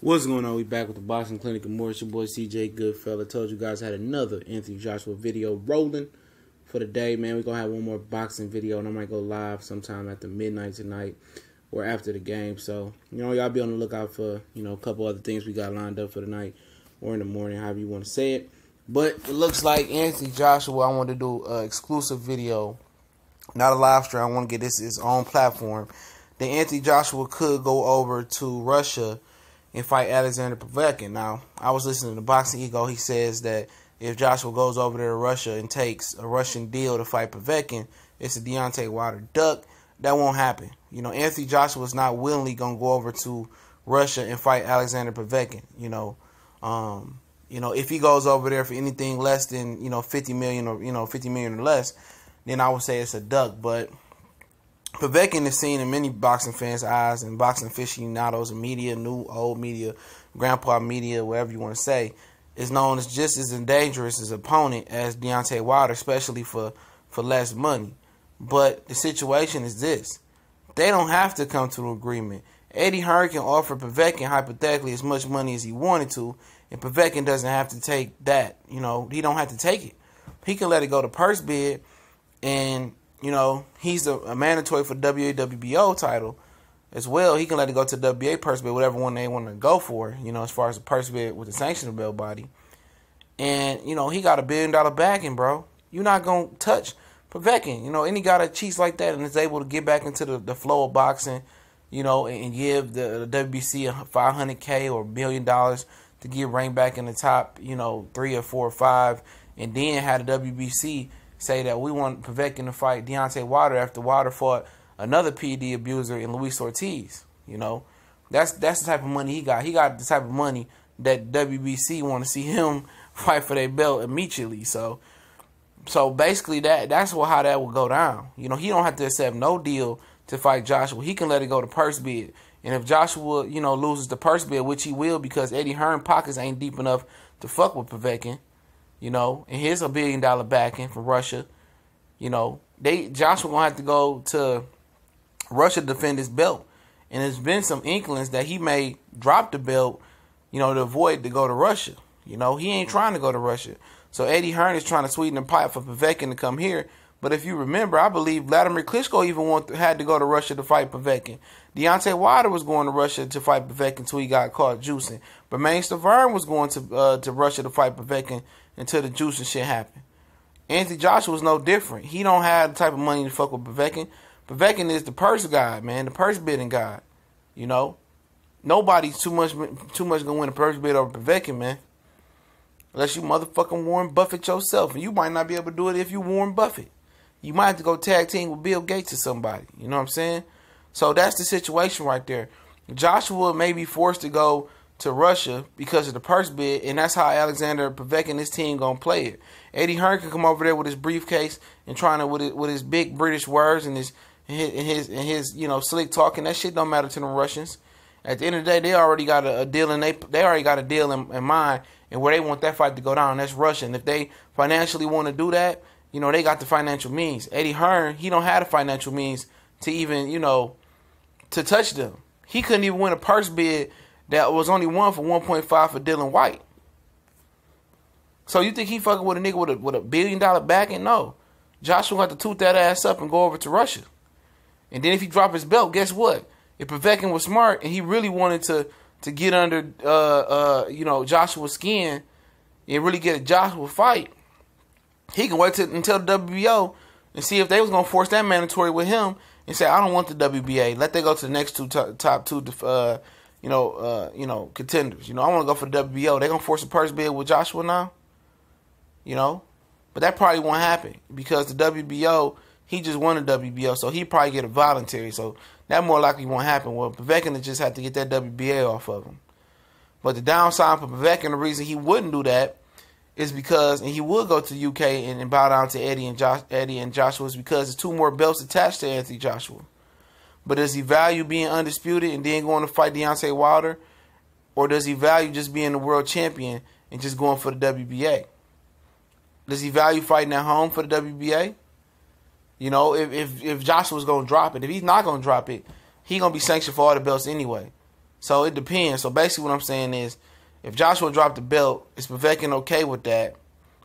What's going on? We back with the Boxing Clinic and more. It's your boy CJ Goodfella. Told you guys I had another Anthony Joshua video rolling for the day, man. We're going to have one more boxing video, and I might go live sometime after midnight tonight or after the game. So, y'all be on the lookout for, a couple other things we got lined up for the night or in the morning, however you want to say it. But it looks like Anthony Joshua, I want to do an exclusive video, not a live stream. I want to get this his own platform. That Anthony Joshua could go over to Russia and fight Alexander Povetkin. Now, I was listening to Boxing Ego. He says that if Joshua goes over there to Russia and takes a Russian deal to fight Povetkin, it's a Deontay Wilder duck. That won't happen. Anthony Joshua is not willingly going to go over to Russia and fight Alexander Povetkin. If he goes over there for anything less than, 50 million or, 50 million or less, then I would say it's a duck. But Povetkin is seen in many boxing fans' eyes and boxing aficionados and media, new, old media, grandpa media, whatever you want to say, is known as just as dangerous as opponent as Deontay Wilder, especially for less money. But the situation is this. They don't have to come to an agreement. Eddie Hearn can offer Povetkin hypothetically as much money as he wanted to, and Povetkin doesn't have to take that. He don't have to take it. He can let it go to purse bid, and he's a mandatory for WBO title as well. He can let it go to WBA purse bid, whatever one they want to go for, as far as the purse bid with the sanctioned belt body. And, he got $1 billion backing, bro. You're not going to touch Povetkin. Any guy that cheats like that and is able to get back into the flow of boxing, and give the WBC $500K or $1 billion to get ranked back in the top, 3 or 4 or 5, and then have the WBC say that we want Povetkin to fight Deontay Wilder after Wilder fought another PD abuser in Luis Ortiz. That's the type of money he got. He got the type of money that WBC want to see him fight for their belt immediately. So basically that's how that will go down. He don't have to accept no deal to fight Joshua. He can let it go to purse bid. And if Joshua, loses the purse bid, which he will because Eddie Hearn pockets ain't deep enough to fuck with Povetkin, and here's $1 billion backing from Russia. Joshua gonna have to go to Russia to defend his belt, and there's been some inklings that he may drop the belt, to avoid to go to Russia. He ain't trying to go to Russia. So Eddie Hearn is trying to sweeten the pot for Povetkin to come here. But if you remember, I believe Vladimir Klitschko even had to go to Russia to fight Povetkin. Deontay Wilder was going to Russia to fight Povetkin until he got caught juicing. But Stavern was going to Russia to fight Povetkin until the juicing shit happened. Anthony Joshua was no different. He don't have the type of money to fuck with Povetkin. Povetkin is the purse guy, man, the purse bidding guy. Nobody's too much gonna win a purse bid over Povetkin, man. Unless you motherfucking Warren Buffett yourself, and you might not be able to do it if you Warren Buffett. You might have to go tag team with Bill Gates or somebody. You know what I'm saying? So that's the situation right there. Joshua may be forced to go to Russia because of the purse bid, and that's how Alexander Povetkin and his team gonna play it. Eddie Hearn can come over there with his briefcase and trying to with his big British words and his slick talking. That shit don't matter to the Russians. At the end of the day, they already got a deal in in mind, and where they want that fight to go down, that's Russia. And if they financially want to do that, they got the financial means. Eddie Hearn, he don't have the financial means to even, to touch them. He couldn't even win a purse bid that was only won for 1.5 for Dylan White. So you think he fucking with a nigga with a $1 billion backing? No. Joshua got to toot that ass up and go over to Russia. And then if he drop his belt, guess what? If Povetkin was smart and he really wanted to get under Joshua's skin and really get a Joshua fight, he can wait until the WBO and see if they was gonna force that mandatory with him and say, I don't want the WBA. Let they go to the next top two contenders. I want to go for the WBO. They gonna force a purse bid with Joshua now. But that probably won't happen because the WBO, he just won the WBO, so he probably get a voluntary. So that more likely won't happen. Well, Povetkin just have to get that WBA off of him. But the downside for Povetkin, the reason he wouldn't do that is because, and he would go to the UK and bow down to Eddie and Joshua, is because there's 2 more belts attached to Anthony Joshua. But does he value being undisputed and then going to fight Deontay Wilder? Or does he value just being the world champion and just going for the WBA? Does he value fighting at home for the WBA? If Joshua's going to drop it, if he's not going to drop it, he's going to be sanctioned for all the belts anyway. So it depends. So basically what I'm saying is, if Joshua dropped the belt, is Povetkin okay with that,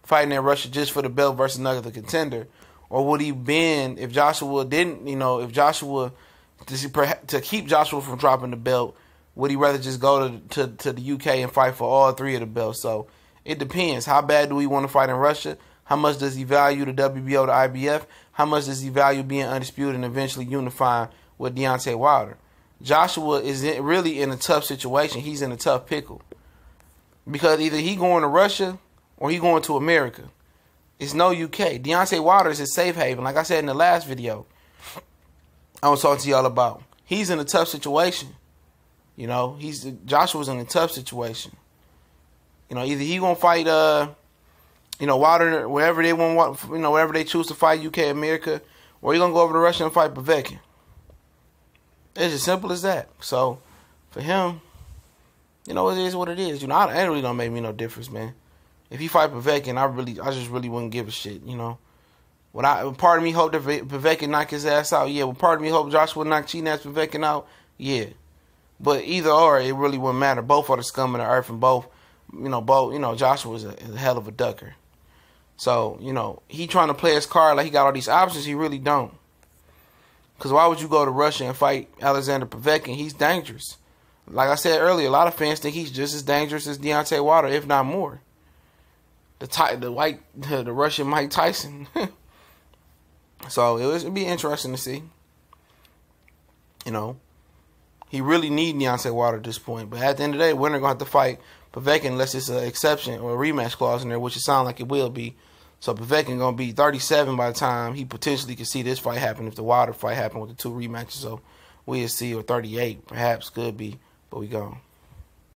fighting in Russia just for the belt versus another contender? Or would he bend if Joshua didn't, if Joshua, to keep Joshua from dropping the belt, would he rather just go to the UK and fight for all three of the belts? So it depends. How bad do we want to fight in Russia? How much does he value the WBO, the IBF? How much does he value being undisputed and eventually unifying with Deontay Wilder? Joshua is really in a tough situation. He's in a tough pickle. Because either he going to Russia or he going to America. It's no UK. Deontay Wilder is his safe haven. Like I said in the last video, I was talking to y'all about. He's in a tough situation. Joshua's in a tough situation. Either he gonna fight Wilder wherever they want, wherever they choose to fight, UK, America, or he gonna go over to Russia and fight Povetkin. It's as simple as that. So for him, it is what it is. It really don't make me no difference, man. If he fight Povetkin, I just really wouldn't give a shit. Part of me hope that Povetkin knock his ass out. Yeah. Well, part of me hope Joshua knock cheating ass Povetkin out. Yeah. But either or, it really wouldn't matter. Both are the scum of the earth, and both, Joshua's a hell of a ducker. So, he trying to play his card like he got all these options. He really don't. Because why would you go to Russia and fight Alexander Povetkin? He's dangerous. Like I said earlier, a lot of fans think he's just as dangerous as Deontay Wilder, if not more. The Russian Mike Tyson. So it'd be interesting to see. He really need Deontay Wilder at this point. But at the end of the day, winner gonna have to fight Povetkin unless it's an exception or a rematch clause in there, which it sounds like it will be. So Povetkin gonna be 37 by the time he potentially could see this fight happen if the Wilder fight happen with the two rematches. So we'll see, or 38 perhaps, could be, but we gone.